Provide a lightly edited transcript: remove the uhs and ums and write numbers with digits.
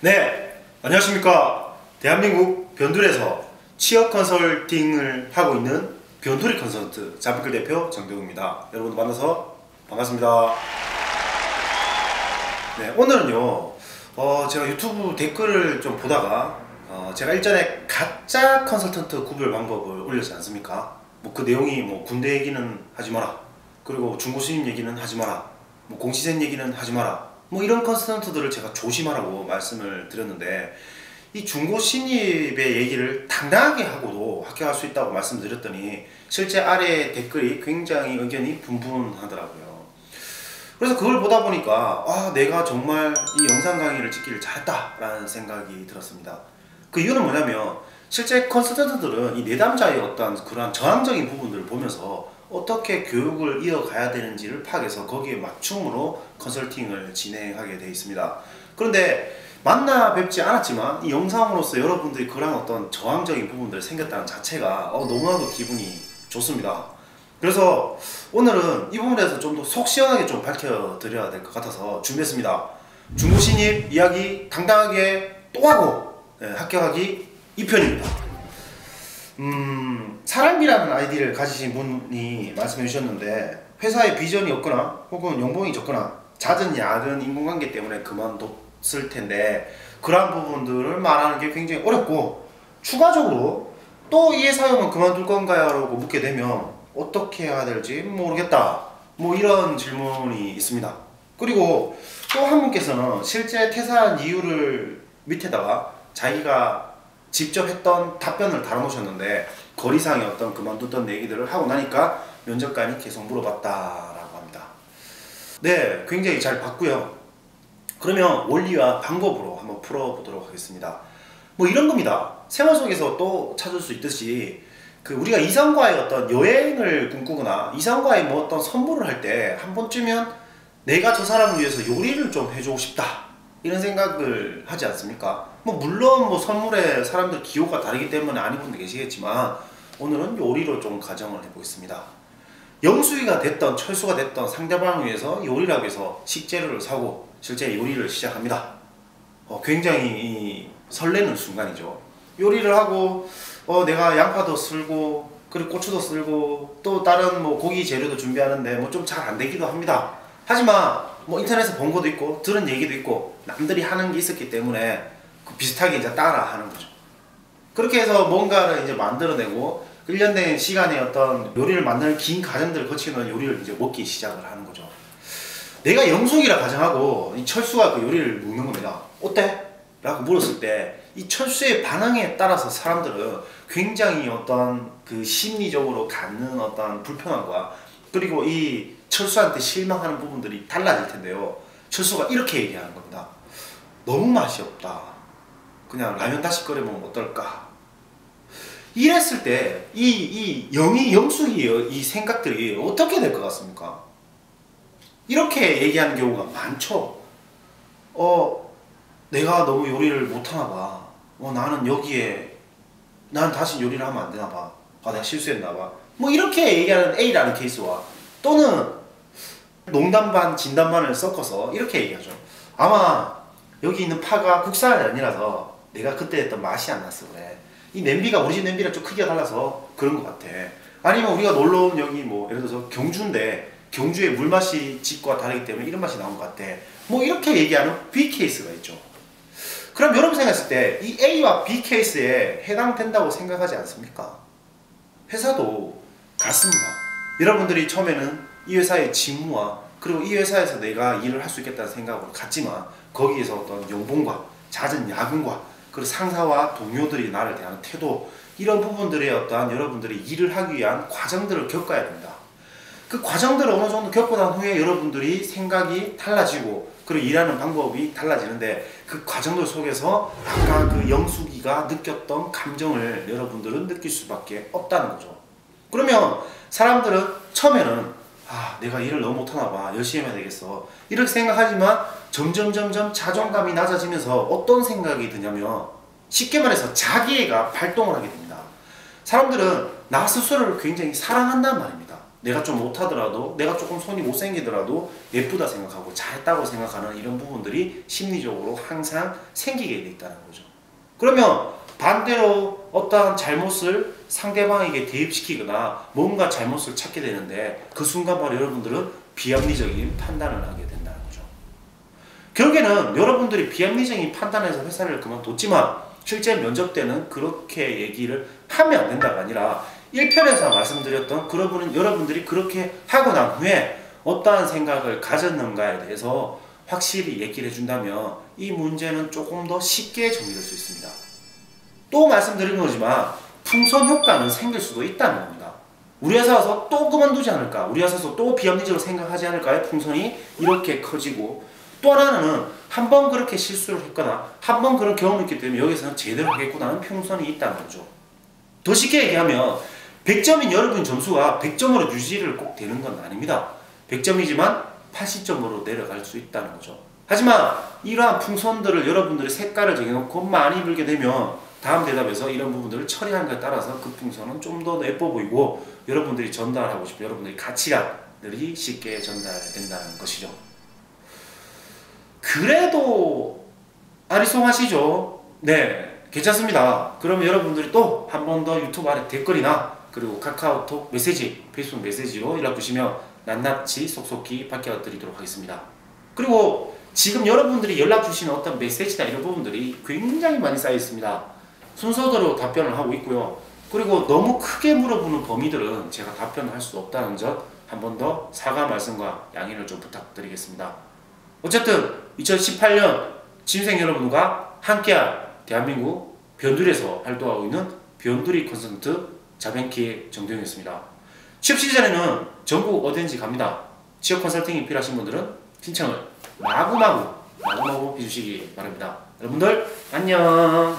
네, 안녕하십니까. 대한민국 변두리에서 취업 컨설팅을 하고 있는 변두리 컨설트 자필글 대표 정대웅입니다. 여러분 만나서 반갑습니다. 네, 오늘은요 제가 유튜브 댓글을 좀 보다가 제가 일전에 가짜 컨설턴트 구별 방법을 올렸지 않습니까? 뭐 그 내용이 뭐 군대 얘기는 하지 마라, 그리고 중고신입 얘기는 하지 마라, 뭐 공시생 얘기는 하지 마라, 뭐 이런 컨설턴트들을 제가 조심하라고 말씀을 드렸는데, 이 중고신입의 얘기를 당당하게 하고도 합격할 수 있다고 말씀드렸더니 실제 아래 댓글이 굉장히 의견이 분분하더라고요. 그래서 그걸 보다 보니까 내가 정말 이 영상 강의를 찍기를 잘했다 라는 생각이 들었습니다. 그 이유는 뭐냐면, 실제 컨설턴트들은 이 내담자의 어떤 그러한 저항적인 부분들을 보면서 어떻게 교육을 이어가야 되는지를 파악해서 거기에 맞춤으로 컨설팅을 진행하게 되어 있습니다. 그런데 만나 뵙지 않았지만 이 영상으로서 여러분들이 그런 어떤 저항적인 부분들이 생겼다는 자체가 너무나도 기분이 좋습니다. 그래서 오늘은 이 부분에 대해서 좀 더 속 시원하게 좀 밝혀드려야 될 것 같아서 준비했습니다. 중고신입 이야기 당당하게 또 하고 합격하기 2편입니다. 사람이라는 아이디를 가지신 분이 말씀해 주셨는데, 회사에 비전이 없거나 혹은 연봉이 적거나 잦은 야근 인간관계 때문에 그만뒀을 텐데, 그러한 부분들을 말하는 게 굉장히 어렵고, 추가적으로 또 이 회사에만 그만둘 건가요? 라고 묻게 되면 어떻게 해야 될지 모르겠다, 뭐 이런 질문이 있습니다. 그리고 또 한 분께서는 실제 퇴사한 이유를 밑에다가 자기가 직접 했던 답변을 달아놓으셨는데, 거리상의 어떤 그만뒀던 얘기들을 하고 나니까 면접관이 계속 물어봤다라고 합니다. 네, 굉장히 잘 봤고요. 그러면 원리와 방법으로 한번 풀어보도록 하겠습니다. 뭐 이런 겁니다. 생활 속에서 또 찾을 수 있듯이, 우리가 이성과의 어떤 여행을 꿈꾸거나 이성과의 뭐 어떤 선물을 할 때 한 번쯤은 내가 저 사람을 위해서 요리를 좀 해주고 싶다, 이런 생각을 하지 않습니까? 뭐 물론 뭐 선물에 사람들 기호가 다르기 때문에 아닌 분도 계시겠지만, 오늘은 요리로 좀 가정을 해보겠습니다. 영수이가 됐던 철수가 됐던 상대방을 위해서 요리라고 해서 식재료를 사고 실제 요리를 시작합니다. 굉장히 설레는 순간이죠. 요리를 하고 내가 양파도 쓸고 그리고 고추도 쓸고 또 다른 뭐 고기 재료도 준비하는데 뭐 좀 잘 안 되기도 합니다. 하지만 뭐 인터넷에서 본 것도 있고 들은 얘기도 있고 남들이 하는 게 있었기 때문에 비슷하게 이제 따라 하는 거죠. 그렇게 해서 뭔가를 이제 만들어내고 1년 된 시간에 어떤 요리를 만드는 긴 과정들을 거치는 요리를 이제 먹기 시작을 하는 거죠. 내가 영숙이라 가정하고 이 철수가 그 요리를 먹는 겁니다. 어때? 라고 물었을 때 이 철수의 반응에 따라서 사람들은 굉장히 어떤 그 심리적으로 갖는 어떤 불편함과, 그리고 이 철수한테 실망하는 부분들이 달라질 텐데요. 철수가 이렇게 얘기하는 겁니다. 너무 맛이 없다, 그냥 라면 다시 끓여 먹으면 어떨까? 이랬을 때 이 영숙이 이 생각들이 어떻게 될 것 같습니까? 이렇게 얘기하는 경우가 많죠. 내가 너무 요리를 못하나 봐. 나는 여기에 난 다시 요리를 하면 안 되나 봐. 내가 실수했나 봐. 뭐 이렇게 얘기하는 A라는 케이스와, 또는 농담 반 진담 반을 섞어서 이렇게 얘기하죠. 아마 여기 있는 파가 국산이 아니라서 내가 그때 했던 맛이 안 났어 그래. 이 냄비가 우리 집 냄비랑 좀 크기가 달라서 그런 것 같아. 아니면 우리가 놀러 온 여기 뭐 예를 들어서 경주인데 경주의 물맛이 집과 다르기 때문에 이런 맛이 나온 것 같아. 뭐 이렇게 얘기하는 B 케이스가 있죠. 그럼 여러분 생각했을 때 이 A와 B 케이스에 해당된다고 생각하지 않습니까? 회사도 같습니다. 여러분들이 처음에는 이 회사의 직무와 그리고 이 회사에서 내가 일을 할 수 있겠다는 생각으로 갔지만, 거기에서 어떤 연봉과 잦은 야근과 그리고 상사와 동료들이 나를 대하는 태도, 이런 부분들의 어떠한 여러분들이 일을 하기 위한 과정들을 겪어야 됩니다. 그 과정들을 어느 정도 겪고 난 후에 여러분들이 생각이 달라지고 그리고 일하는 방법이 달라지는데, 그 과정들 속에서 아까 그 영숙이가 느꼈던 감정을 여러분들은 느낄 수밖에 없다는 거죠. 그러면 사람들은 처음에는 내가 일을 너무 못하나 봐, 열심히 해야 되겠어, 이렇게 생각하지만 점점 자존감이 낮아지면서 어떤 생각이 드냐면, 쉽게 말해서 자기애가 발동을 하게 됩니다. 사람들은 나 스스로를 굉장히 사랑한단 말입니다. 내가 좀 못하더라도, 내가 조금 손이 못생기더라도 예쁘다 생각하고 잘했다고 생각하는 이런 부분들이 심리적으로 항상 생기게 돼 있다는 거죠. 그러면 반대로 어떠한 잘못을 상대방에게 대입시키거나 뭔가 잘못을 찾게 되는데 그 순간 바로 여러분들은 비합리적인 판단을 하게 된다는 거죠. 결국에는 여러분들이 비합리적인 판단에서 회사를 그만뒀지만 실제 면접 때는 그렇게 얘기를 하면 안 된다가 아니라 1편에서 말씀드렸던 그러분은 여러분들이 그렇게 하고 난 후에 어떠한 생각을 가졌는가에 대해서 확실히 얘기를 해준다면 이 문제는 조금 더 쉽게 정리될 수 있습니다. 또 말씀드린 거지만 풍선 효과는 생길 수도 있다는 겁니다. 우리 회사 와서 또 그만두지 않을까? 우리 회사에서 또 비합리적으로 생각하지 않을까요? 풍선이 이렇게 커지고 또 하나는 한 번 그렇게 실수를 했거나 한 번 그런 경험이 있기 때문에 여기서는 제대로 하겠구나는 풍선이 있다는 거죠. 더 쉽게 얘기하면 100점인 여러분 점수가 100점으로 유지를 꼭 되는 건 아닙니다. 100점이지만 80점으로 내려갈 수 있다는 거죠. 하지만 이러한 풍선들을 여러분들의 색깔을 정해놓고 많이 불게 되면 다음 대답에서 이런 부분들을 처리하는 것에 따라서 그 풍선은 좀 더 예뻐 보이고 여러분들이 전달하고 싶은 여러분들의 가치관들이 쉽게 전달된다는 것이죠. 그래도 아리송하시죠? 네, 괜찮습니다. 그러면 여러분들이 또 한 번 더 유튜브 아래 댓글이나 그리고 카카오톡 메시지, 페이스북 메시지로 연락 주시면 낱낱이 속속히 밝혀드리도록 하겠습니다. 그리고 지금 여러분들이 연락 주시는 어떤 메시지나 이런 부분들이 굉장히 많이 쌓여 있습니다. 순서대로 답변을 하고 있고요. 그리고 너무 크게 물어보는 범위들은 제가 답변을 할 수 없다는 점 한 번 더 사과 말씀과 양해를 좀 부탁드리겠습니다. 어쨌든 2018년 취준생 여러분과 함께할 대한민국 변두리에서 활동하고 있는 변두리 컨설턴트 자벤키의 정도영이었습니다. 취업 시전에는 전국 어디든지 갑니다. 취업 컨설팅이 필요하신 분들은 신청을 마구마구 해주시기 바랍니다. 여러분들 안녕.